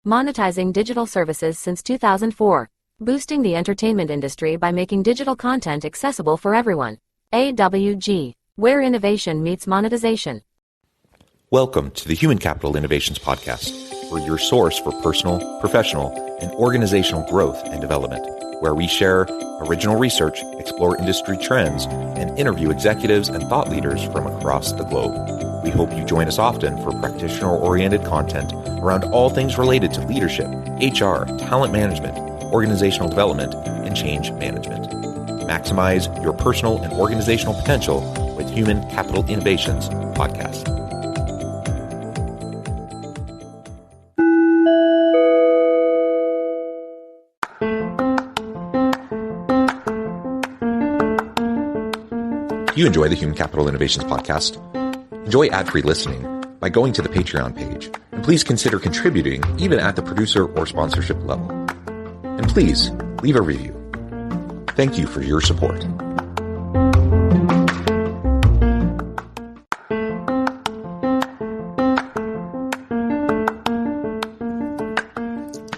monetizing digital services since 2004, boosting the entertainment industry by making digital content accessible for everyone. AWG, where innovation meets monetization. Welcome to the Human Capital Innovations Podcast. We're your source for personal, professional, and organizational growth and development, where we share original research, explore industry trends, and interview executives and thought leaders from across the globe. We hope you join us often for practitioner-oriented content around all things related to leadership, HR, talent management, organizational development, and change management. Maximize your personal and organizational potential with Human Capital Innovations Podcast. If you enjoy the Human Capital Innovations Podcast, enjoy ad-free listening by going to the Patreon page, and please consider contributing even at the producer or sponsorship level. And please leave a review. Thank you for your support.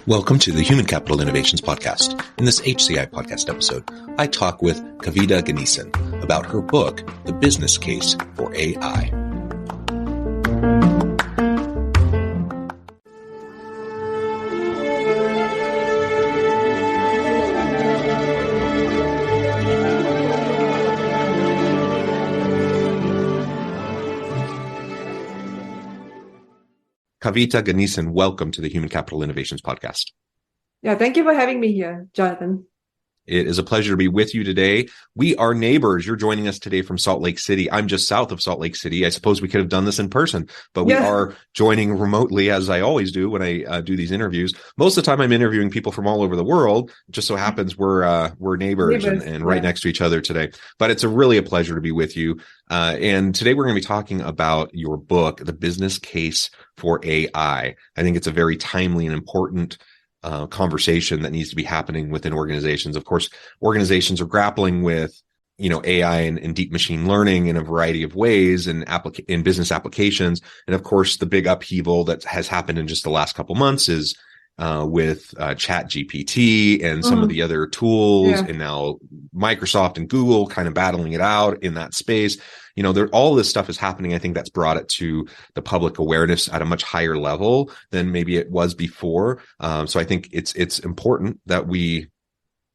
Welcome to the Human Capital Innovations Podcast. In this HCI Podcast episode, I talk with Kavita Ganesan about her book, The Business Case for AI. Kavita Ganesan, welcome to the Human Capital Innovations Podcast. Yeah, thank you for having me here, Jonathan. It is a pleasure to be with you today. We are neighbors. You're joining us today from Salt Lake City. I'm just south of Salt Lake City. I suppose we could have done this in person, but we are joining remotely, as I always do when I do these interviews. Most of the time I'm interviewing people from all over the world. It just so happens we're neighbors and right next to each other today. But it's really a pleasure to be with you. And today we're going to be talking about your book, The Business Case for AI. I think it's a very timely and important conversation that needs to be happening within organizations. Of course, organizations are grappling with, AI and deep machine learning in a variety of ways and in business applications. And of course, the big upheaval that has happened in just the last couple months is with Chat GPT and some of the other tools, and now Microsoft and Google kind of battling it out in that space. All this stuff is happening. I think that's brought it to the public awareness at a much higher level than maybe it was before. So I think it's important that we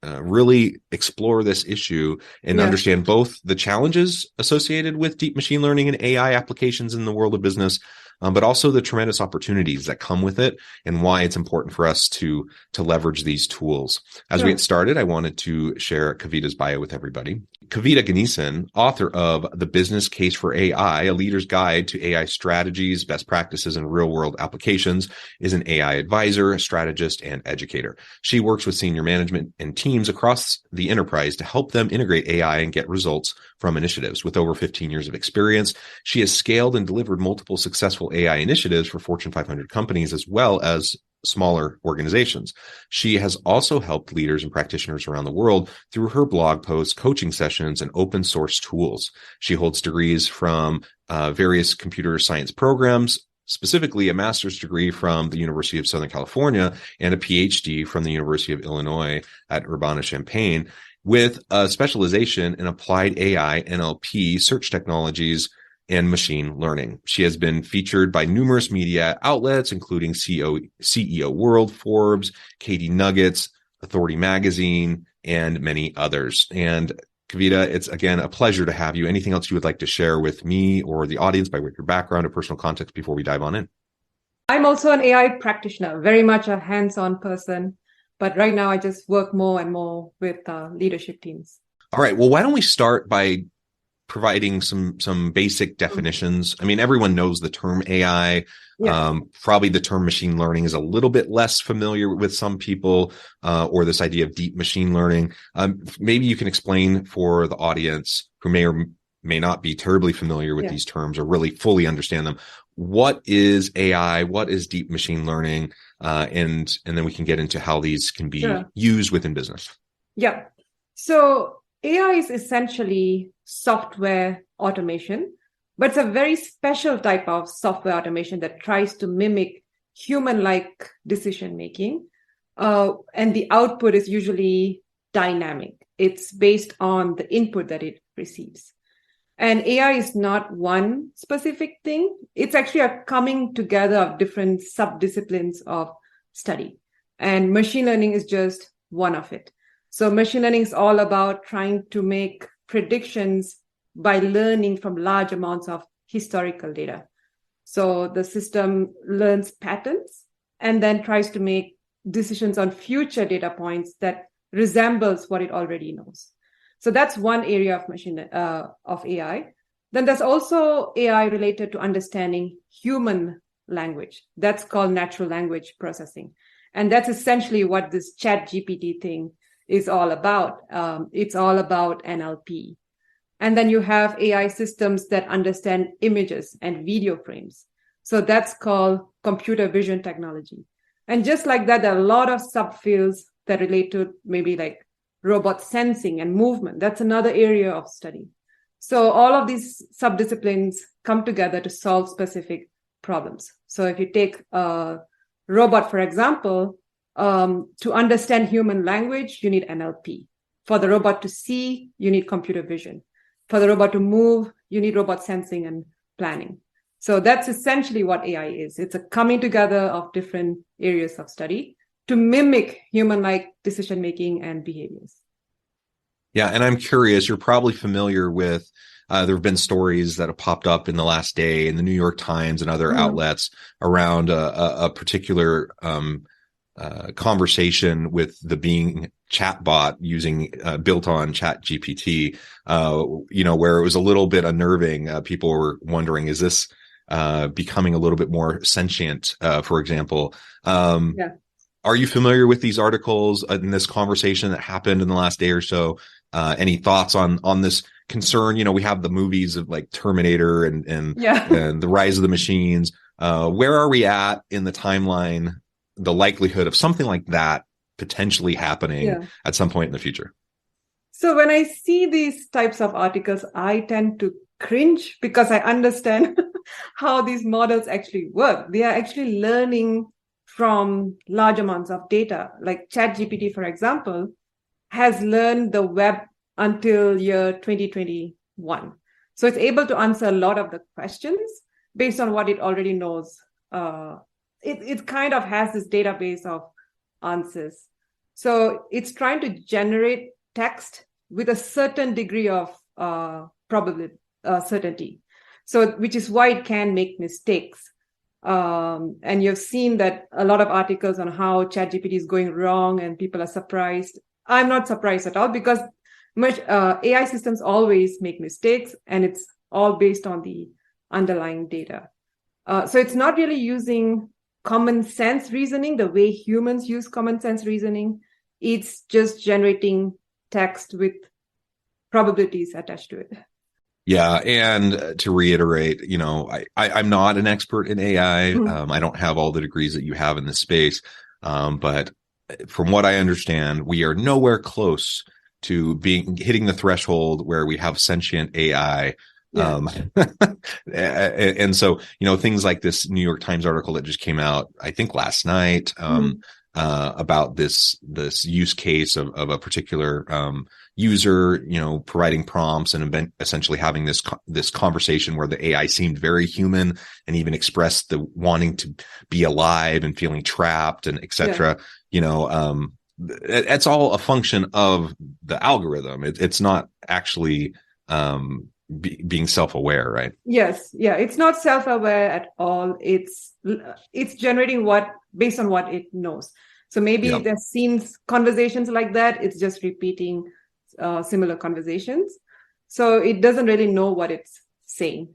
really explore this issue and understand both the challenges associated with deep machine learning and AI applications in the world of business, but also the tremendous opportunities that come with it and why it's important for us to leverage these tools. As we get started, I wanted to share Kavita's bio with everybody. Kavita Ganesan, author of The Business Case for AI, A Leader's Guide to AI Strategies, Best Practices, and Real-World Applications, is an AI advisor, strategist, and educator. She works with senior management and teams across the enterprise to help them integrate AI and get results from initiatives. With over 15 years of experience, she has scaled and delivered multiple successful AI initiatives for Fortune 500 companies as well as smaller organizations. She has also helped leaders and practitioners around the world through her blog posts, coaching sessions, and open source tools. She holds degrees from various computer science programs, specifically a master's degree from the University of Southern California and a PhD from the University of Illinois at Urbana-Champaign, with a specialization in applied AI, NLP, search technologies, and machine learning. She has been featured by numerous media outlets, including CEO World, Forbes, KD Nuggets, Authority Magazine, and many others. And Kavita, it's again a pleasure to have you. Anything else you would like to share with me or the audience by way of your background or personal context before we dive on in? I'm also an AI practitioner, very much a hands-on person. But right now, I just work more and more with leadership teams. All right. Well, why don't we start by providing some basic definitions? I mean, everyone knows the term AI. Probably the term machine learning is a little bit less familiar with some people, or this idea of deep machine learning. Maybe you can explain for the audience who may or may not be terribly familiar with these terms or really fully understand them. What is AI? What is deep machine learning? And then we can get into how these can be used within business. Yeah. So AI is essentially software automation, but it's a very special type of software automation that tries to mimic human-like decision making. And the output is usually dynamic. It's based on the input that it receives. And AI is not one specific thing. It's actually a coming together of different subdisciplines of study. And machine learning is just one of it. So machine learning is all about trying to make predictions by learning from large amounts of historical data. So the system learns patterns and then tries to make decisions on future data points that resembles what it already knows. So that's one area of AI. Then there's also AI related to understanding human language. That's called natural language processing. And that's essentially what this ChatGPT thing is all about. It's all about NLP. And then you have AI systems that understand images and video frames. So that's called computer vision technology. And just like that, there are a lot of subfields that relate to maybe like robot sensing and movement. That's another area of study. So all of these subdisciplines come together to solve specific problems. So if you take a robot, for example, to understand human language, you need NLP. For the robot to see, you need computer vision. For the robot to move, you need robot sensing and planning. So that's essentially what AI is. It's a coming together of different areas of study to mimic human-like decision-making and behaviors. Yeah, and I'm curious, you're probably familiar with, there have been stories that have popped up in the last day in the New York Times and other outlets around a particular conversation with the Bing chatbot using built on ChatGPT, where it was a little bit unnerving. People were wondering, is this becoming a little bit more sentient, for example? Yeah. Are you familiar with these articles in this conversation that happened in the last day or so? Any thoughts on this concern? We have the movies of like Terminator and the Rise of the Machines. Where are we at in the timeline, the likelihood of something like that potentially happening at some point in the future? So when I see these types of articles, I tend to cringe because I understand how these models actually work. They are actually learning from large amounts of data. Like ChatGPT, for example, has learned the web until year 2021. So it's able to answer a lot of the questions based on what it already knows. It kind of has this database of answers. So it's trying to generate text with a certain degree of probability, certainty. So which is why it can make mistakes. And you've seen that a lot of articles on how ChatGPT is going wrong and people are surprised. I'm not surprised at all because AI systems always make mistakes and it's all based on the underlying data. So it's not really using common sense reasoning the way humans use common sense reasoning. It's just generating text with probabilities attached to it. Yeah. And to reiterate, I'm not an expert in AI. I don't have all the degrees that you have in this space. But from what I understand, we are nowhere close to hitting the threshold where we have sentient AI. And so, things like this New York Times article that just came out, I think last night, about this use case of a particular user, providing prompts and essentially having this conversation where the AI seemed very human and even expressed the wanting to be alive and feeling trapped and et cetera. It's all a function of the algorithm. It's not actually being self-aware, right? Yes. Yeah. It's not self-aware at all. It's generating based on what it knows. So maybe there's scenes, conversations like that. It's just repeating similar conversations. So it doesn't really know what it's saying.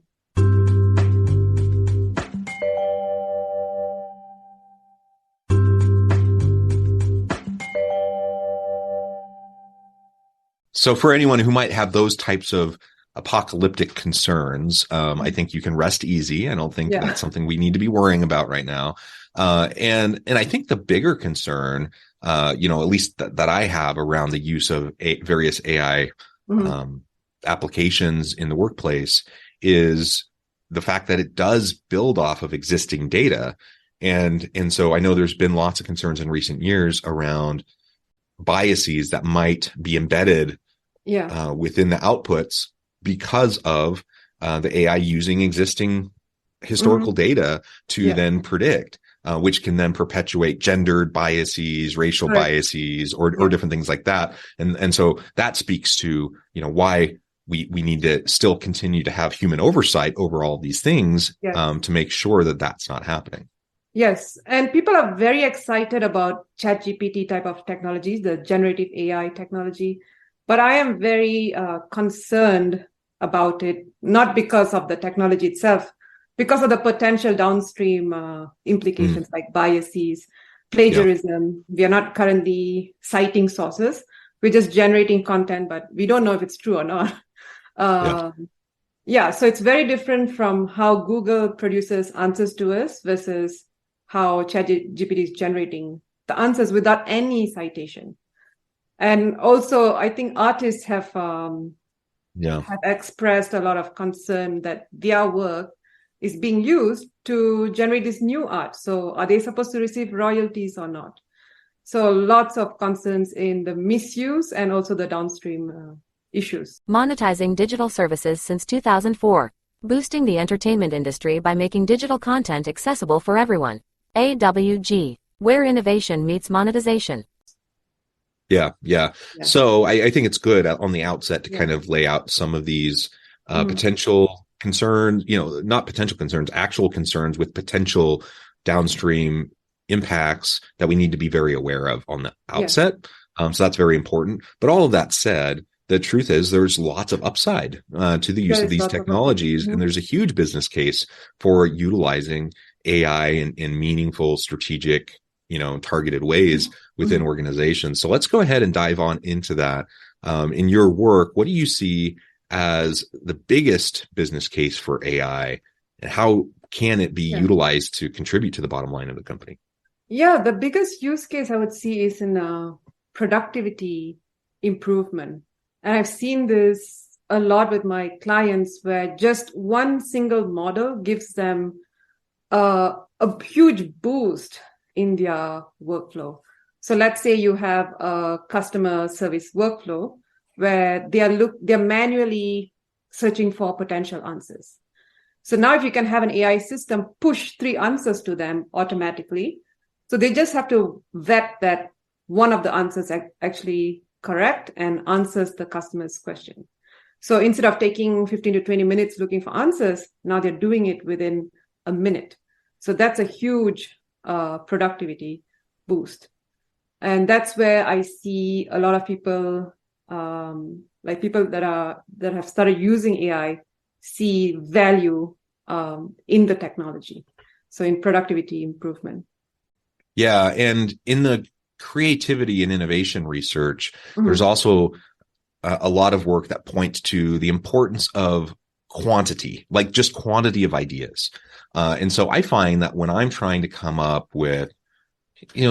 So for anyone who might have those types of apocalyptic concerns, I think you can rest easy. I don't think that's something we need to be worrying about right now. And I think the bigger concern, at least that I have around the use of various AI applications in the workplace is the fact that it does build off of existing data. And so I know there's been lots of concerns in recent years around biases that might be embedded within the outputs because of the AI using existing historical data to then predict, which can then perpetuate gendered biases, racial biases, or different things like that. And so that speaks to, why we need to still continue to have human oversight over all these things to make sure that that's not happening. Yes. And people are very excited about ChatGPT type of technologies, the generative AI technology. But I am very concerned about it, not because of the technology itself, because of the potential downstream implications like biases, plagiarism. We are not currently citing sources. We're just generating content, but we don't know if it's true or not. So it's very different from how Google produces answers to us versus how ChatGPT is generating the answers without any citation. And also, I think artists have expressed a lot of concern that their work is being used to generate this new art. So are they supposed to receive royalties or not? So lots of concerns in the misuse and also the downstream issues. Monetizing digital services since 2004. Boosting the entertainment industry by making digital content accessible for everyone. AWG, where innovation meets monetization. Yeah. So I think it's good on the outset to kind of lay out some of these potential concerns, not potential concerns, actual concerns with potential downstream impacts that we need to be very aware of on the outset. So that's very important. But all of that said, the truth is there's lots of upside to the use of these technologies, and there's a huge business case for utilizing AI in meaningful, strategic, targeted ways within organizations. So let's go ahead and dive on into that. In your work, what do you see as the biggest business case for AI, and how can it be utilized to contribute to the bottom line of the company? Yeah, the biggest use case I would see is in productivity improvement. And I've seen this a lot with my clients where just one single model gives them a huge boost in their workflow. So let's say you have a customer service workflow where they're manually searching for potential answers. So now if you can have an AI system push 3 answers to them automatically, so they just have to vet that one of the answers actually correct and answers the customer's question. So instead of taking 15 to 20 minutes looking for answers, now they're doing it within a minute. So that's a huge productivity boost. And that's where I see a lot of people, like people that have started using AI, see value in the technology. So in productivity improvement. Yeah. And in the creativity and innovation research, there's also a lot of work that points to the importance of quantity, like just quantity of ideas. And so I find that when I'm trying to come up with,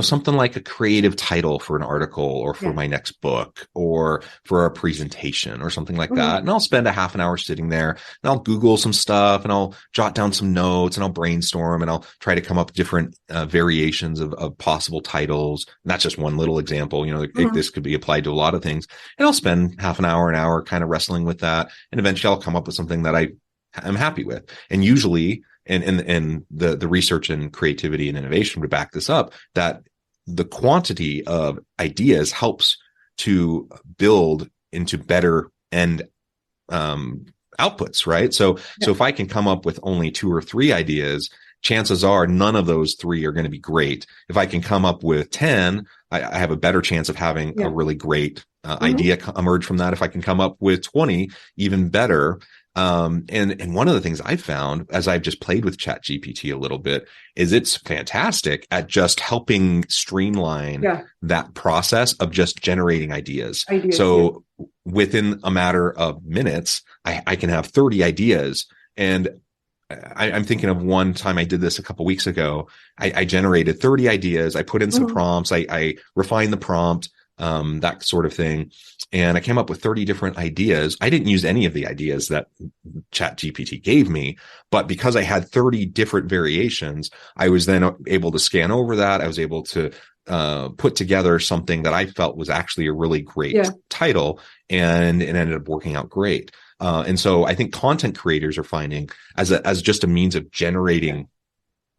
something like a creative title for an article or for my next book or for a presentation or something like that, and I'll spend a half an hour sitting there and I'll Google some stuff and I'll jot down some notes and I'll brainstorm and I'll try to come up with different variations of possible titles. And that's just one little example. This could be applied to a lot of things. And I'll spend half an hour kind of wrestling with that. And eventually I'll come up with something that I'm happy with. And usually, and the research and creativity and innovation would back this up, that the quantity of ideas helps to build into better end outputs, right? So if I can come up with only 2 or 3 ideas, chances are none of those 3 are going to be great. If I can come up with 10, I have a better chance of having a really great idea emerge from that. If I can come up with 20, even better. And one of the things I found as I've just played with ChatGPT a little bit is it's fantastic at just helping streamline that process of just generating ideas. So within a matter of minutes, I can have 30 ideas. And I'm thinking of one time I did this a couple weeks ago. I generated 30 ideas. I put in some prompts. I refined the prompt. that sort of thing. And I came up with 30 different ideas. I didn't use any of the ideas that ChatGPT gave me, but because I had 30 different variations, I was then able to scan over that. I was able to put together something that I felt was actually a really great title, and it ended up working out great. And so I think content creators are finding as just a means of generating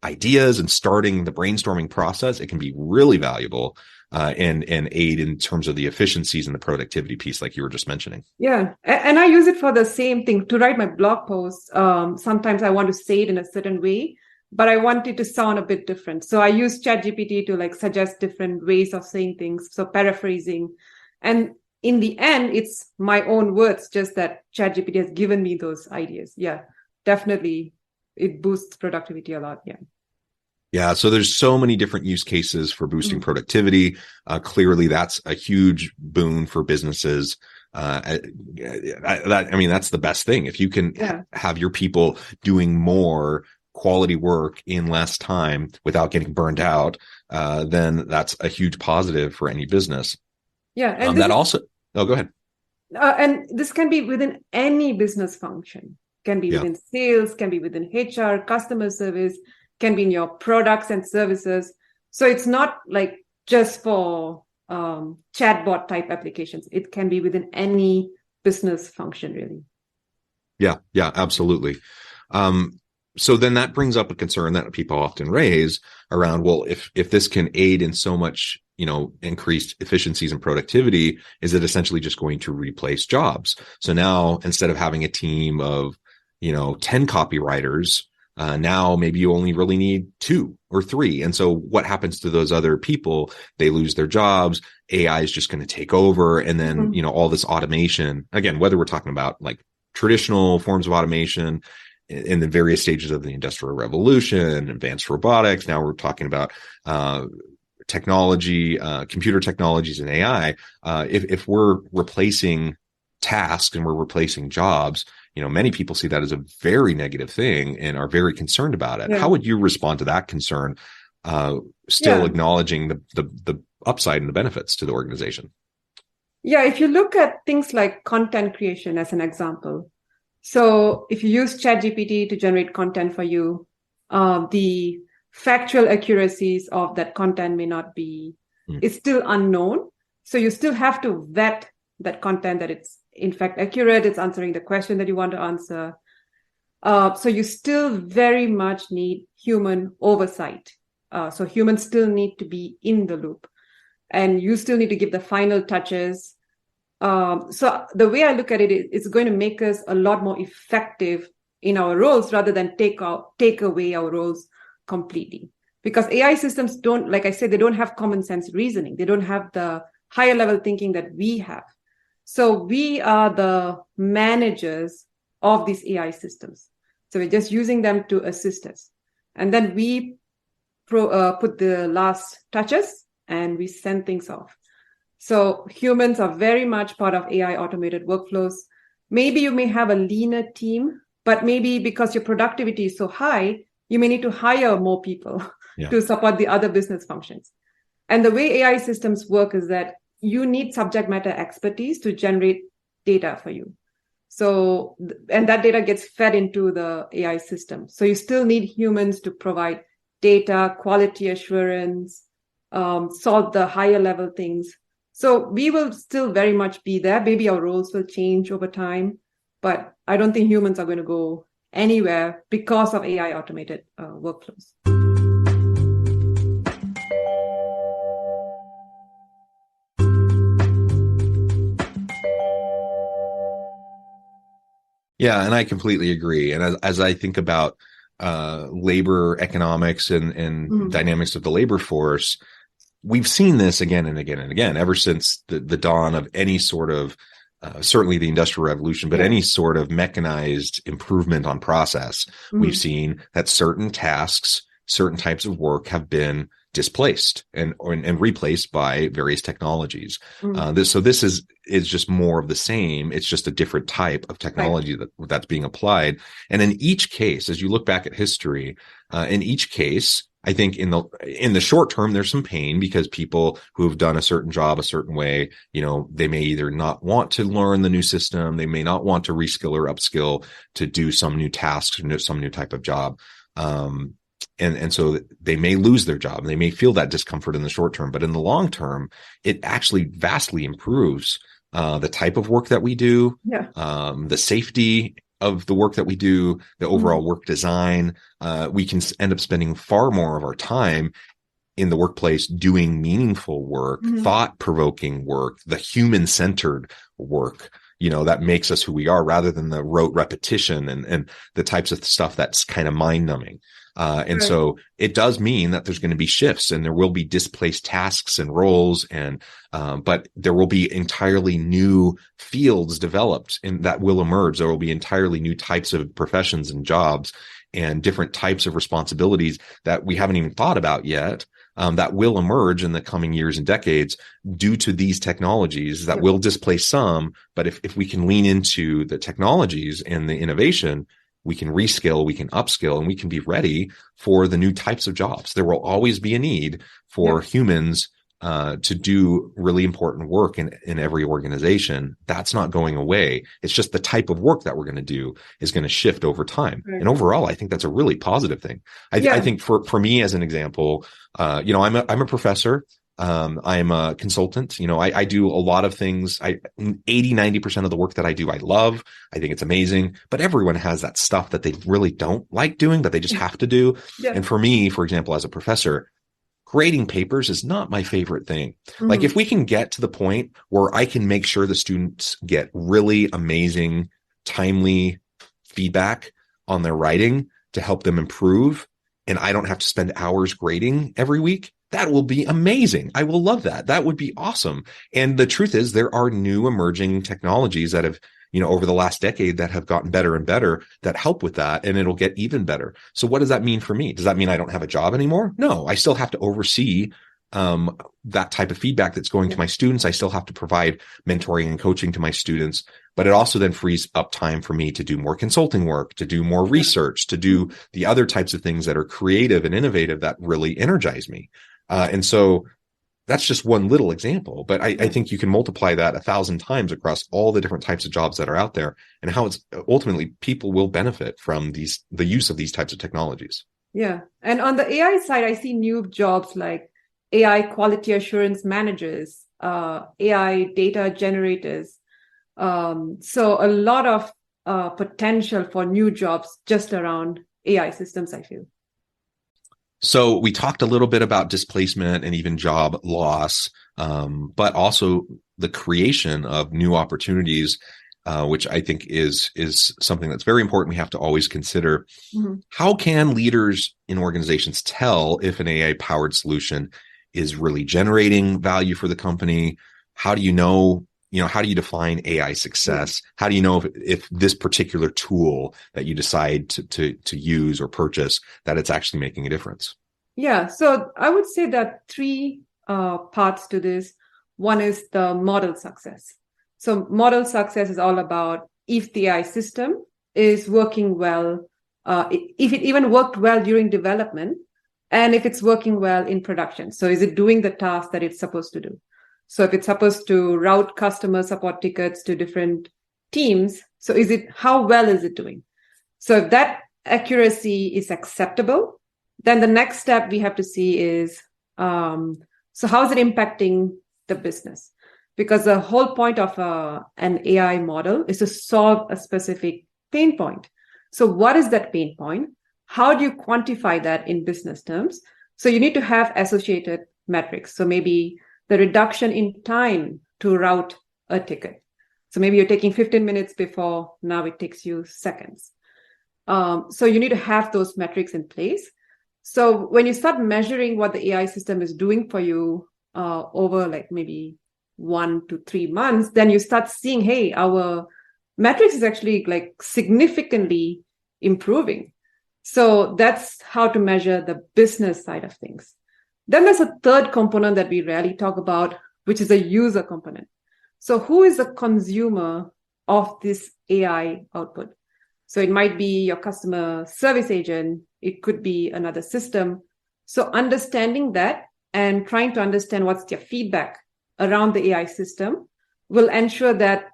ideas and starting the brainstorming process, it can be really valuable and aid in terms of the efficiencies and the productivity piece, like you were just mentioning. Yeah. And I use it for the same thing to write my blog posts. Sometimes I want to say it in a certain way, but I want it to sound a bit different. So I use ChatGPT to like suggest different ways of saying things. So paraphrasing. And in the end, it's my own words, just that ChatGPT has given me those ideas. Yeah, definitely. It boosts productivity a lot. Yeah. Yeah. So there's so many different use cases for boosting productivity. Clearly, that's a huge boon for businesses. I mean, that's the best thing. If you can have your people doing more quality work in less time without getting burned out, then that's a huge positive for any business. Yeah. And go ahead. And this can be within any business function, can be within sales, can be within HR, customer service, can be in your products and services. So it's not like just for chatbot type applications. It can be within any business function, really. Yeah, absolutely. So then that brings up a concern that people often raise around, well, if this can aid in so much, increased efficiencies and productivity, is it essentially just going to replace jobs? So now instead of having a team of, 10 copywriters, now maybe you only really need 2 or 3. And so what happens to those other people? They lose their jobs. AI is just going to take over. And then, all this automation, again, whether we're talking about like traditional forms of automation in the various stages of the Industrial Revolution, advanced robotics. Now we're talking about technology, computer technologies and AI. If we're replacing tasks and we're replacing jobs, many people see that as a very negative thing and are very concerned about it. Yeah. How would you respond to that concern, still acknowledging the upside and the benefits to the organization? Yeah, if you look at things like content creation as an example, so if you use ChatGPT to generate content for you, the factual accuracies of that content may not be, it's still unknown. So you still have to vet that content, that it's in fact accurate, it's answering the question that you want to answer. So you still very much need human oversight. So humans still need to be in the loop, and you still need to give the final touches. So the way I look at it is it's going to make us a lot more effective in our roles rather than take away our roles completely. Because AI systems don't, like I said, they don't have common sense reasoning. They don't have the higher level thinking that we have. So we are the managers of these AI systems. So we're just using them to assist us. And then we put the last touches and we send things off. So humans are very much part of AI automated workflows. Maybe you may have a leaner team, but maybe because your productivity is so high, you may need to hire more people to support the other business functions. And the way AI systems work is that you need subject matter expertise to generate data for you. So, and that data gets fed into the AI system. So you still need humans to provide data, quality assurance, solve the higher level things. So we will still very much be there. Maybe our roles will change over time, but I don't think humans are going to go anywhere because of AI automated workflows. Yeah, and I completely agree. And as I think about labor economics and dynamics of the labor force, we've seen this again and again and again ever since the dawn of any sort of, certainly the Industrial Revolution, but any sort of mechanized improvement on process. We've seen that certain tasks, certain types of work have been displaced and replaced by various technologies. This is just more of the same. It's just a different type of technology that's being applied. And in each case, as you look back at history, in each case, I think in the short term, there's some pain because people who have done a certain job a certain way, they may either not want to learn the new system. They may not want to reskill or upskill to do some new tasks or some new type of job. And so they may lose their job and they may feel that discomfort in the short term, but in the long term, it actually vastly improves the type of work that we do, the safety of the work that we do, the overall work design. We can end up spending far more of our time in the workplace doing meaningful work, thought-provoking work, the human-centered work, that makes us who we are rather than the rote repetition and the types of stuff that's kind of mind-numbing. So it does mean that there's going to be shifts and there will be displaced tasks and roles but there will be entirely new fields developed and that will emerge. There will be entirely new types of professions and jobs and different types of responsibilities that we haven't even thought about yet. That will emerge in the coming years and decades due to these technologies that will displace some. But if we can lean into the technologies and the innovation, we can reskill, we can upskill, and we can be ready for the new types of jobs. There will always be a need for humans to do really important work in every organization. That's not going away. It's just the type of work that we're going to do is going to shift over time. And overall, I think that's a really positive thing. I think for me, as an example, I'm a professor. I'm a consultant. I do a lot of things. 80-90% of the work that I do, I love. I think it's amazing, but everyone has that stuff that they really don't like doing, but they just have to do. And for me, for example, as a professor, grading papers is not my favorite thing. Like if we can get to the point where I can make sure the students get really amazing, timely feedback on their writing to help them improve, and I don't have to spend hours grading every week, that will be amazing. I will love that. That would be awesome. And the truth is there are new emerging technologies that have, over the last decade that have gotten better and better that help with that. And it'll get even better. So what does that mean for me? Does that mean I don't have a job anymore? No, I still have to oversee that type of feedback that's going to my students. I still have to provide mentoring and coaching to my students, but it also then frees up time for me to do more consulting work, to do more research, to do the other types of things that are creative and innovative that really energize me. And so that's just one little example, but I think you can multiply that 1,000 times across all the different types of jobs that are out there and how it's ultimately people will benefit from the use of these types of technologies. Yeah. And on the AI side, I see new jobs like AI quality assurance managers, AI data generators. So a lot of potential for new jobs just around AI systems, I feel. So we talked a little bit about displacement and even job loss, but also the creation of new opportunities, which I think is something that's very important. We have to always consider. How can leaders in organizations tell if an AI-powered solution is really generating value for the company? How do you know? How do you define AI success? How do you know if this particular tool that you decide to use or purchase, that it's actually making a difference? Yeah, so I would say that three parts to this. One is the model success. So model success is all about if the AI system is working well, if it even worked well during development, and if it's working well in production. So is it doing the task that it's supposed to do? So if it's supposed to route customer support tickets to different teams, so how well is it doing? So if that accuracy is acceptable, then the next step we have to see is, so how is it impacting the business? Because the whole point of an AI model is to solve a specific pain point. So what is that pain point? How do you quantify that in business terms? So you need to have associated metrics. So maybe the reduction in time to route a ticket. So maybe you're taking 15 minutes before, now it takes you seconds. So you need to have those metrics in place. So when you start measuring what the AI system is doing for you over like maybe 1 to 3 months, then you start seeing, hey, our metrics is actually like significantly improving. So that's how to measure the business side of things. Then there's a third component that we rarely talk about, which is a user component. So who is the consumer of this AI output? So it might be your customer service agent. It could be another system. So understanding that and trying to understand what's their feedback around the AI system will ensure that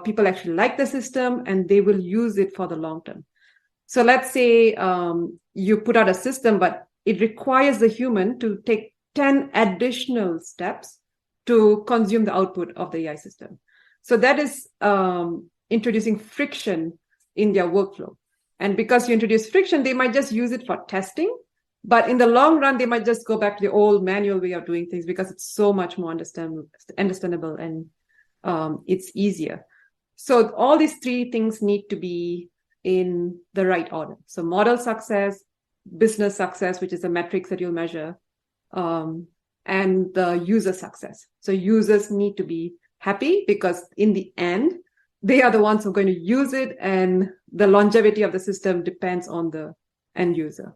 people actually like the system and they will use it for the long term. So let's say you put out a system, but it requires the human to take 10 additional steps to consume the output of the AI system. So that is introducing friction in their workflow. And because you introduce friction, they might just use it for testing. But in the long run, they might just go back to the old manual way of doing things because it's so much more understandable and it's easier. So all these three things need to be in the right order. So model success, business success, which is the metrics that you'll measure, and the user success. So users need to be happy because in the end, they are the ones who are going to use it, and the longevity of the system depends on the end user.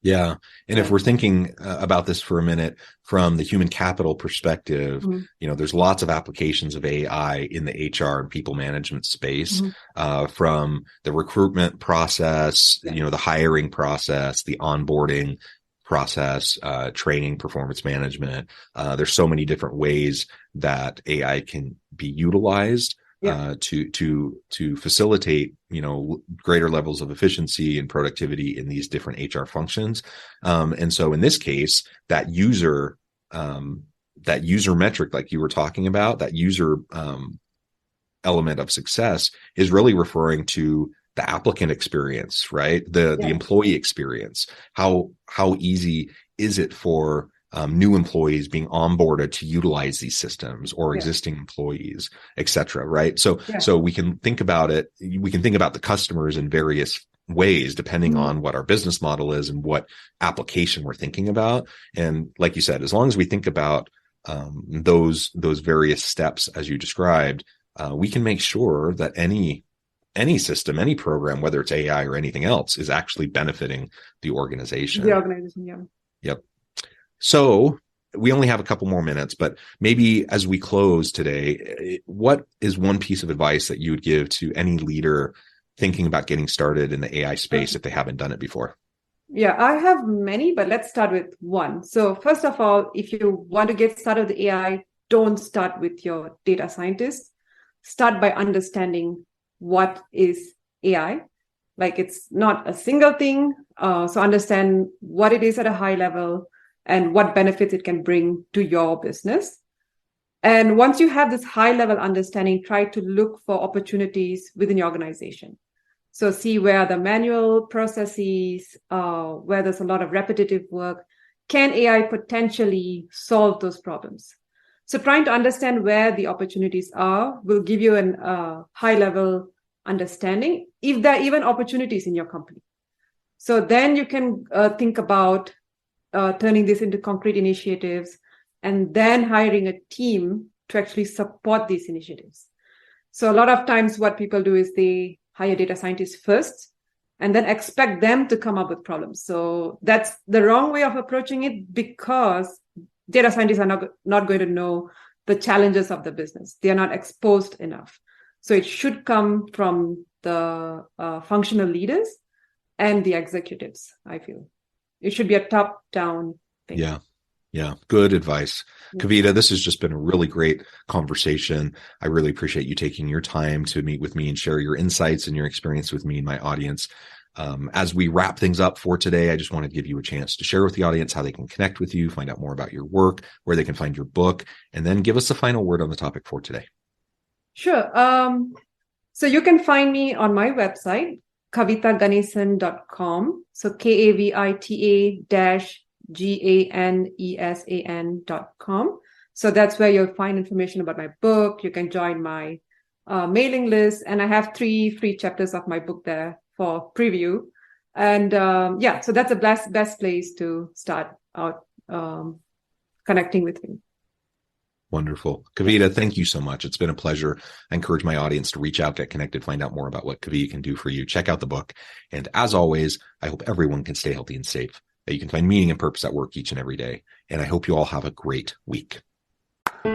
Yeah. And if we're thinking about this for a minute from the human capital perspective, there's lots of applications of AI in the HR and people management space, from the recruitment process, the hiring process, the onboarding process, training, performance management. There's so many different ways that AI can be utilized to facilitate, greater levels of efficiency and productivity in these different HR functions. And so in this case, that user metric, like you were talking about, that user element of success is really referring to the applicant experience, right? The employee experience. How easy is it for new employees being onboarded to utilize these systems, or existing employees, et cetera, right? So we can think about it. We can think about the customers in various ways, depending on what our business model is and what application we're thinking about. And like you said, as long as we think about those various steps as you described, we can make sure that any system, any program, whether it's AI or anything else, is actually benefiting the organization. Yep. So we only have a couple more minutes, but maybe as we close today, what is one piece of advice that you would give to any leader thinking about getting started in the AI space if they haven't done it before? Yeah, I have many, but let's start with one. So first of all, if you want to get started with AI, don't start with your data scientist. Start by understanding what is AI. Like, it's not a single thing. So understand what it is at a high level and what benefits it can bring to your business. And once you have this high level understanding, try to look for opportunities within your organization. So see where the manual processes, where there's a lot of repetitive work, can AI potentially solve those problems? So trying to understand where the opportunities are will give you a high level understanding, if there are even opportunities in your company. So then you can think about turning this into concrete initiatives and then hiring a team to actually support these initiatives. So a lot of times what people do is they hire data scientists first and then expect them to come up with problems. So that's the wrong way of approaching it, because data scientists are not going to know the challenges of the business. They are not exposed enough. So it should come from the functional leaders and the executives, I feel. It should be a top-down thing. Yeah. Good advice. Kavita, this has just been a really great conversation. I really appreciate you taking your time to meet with me and share your insights and your experience with me and my audience. As we wrap things up for today, I just want to give you a chance to share with the audience how they can connect with you, find out more about your work, where they can find your book, and then give us a final word on the topic for today. Sure. So you can find me on my website, kavitaganesan.com. So KAVITA-GANESAN.com. So that's where you'll find information about my book. You can join my mailing list, and I have 3 free chapters of my book there for preview. And so that's the best place to start out connecting with me. Wonderful. Kavita, thank you so much. It's been a pleasure. I encourage my audience to reach out, get connected, find out more about what Kavita can do for you. Check out the book. And as always, I hope everyone can stay healthy and safe, that you can find meaning and purpose at work each and every day. And I hope you all have a great week. Do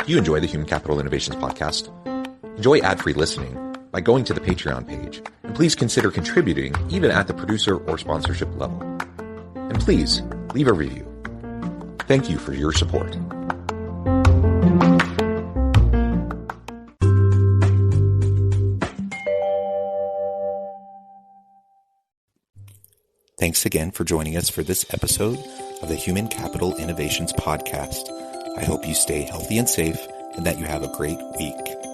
you enjoy the Human Capital Innovations podcast? Enjoy ad-free listening by going to the Patreon page and please consider contributing even at the producer or sponsorship level. And please leave a review. Thank you for your support. Thanks again for joining us for this episode of the Human Capital Innovations Podcast. I hope you stay healthy and safe and that you have a great week.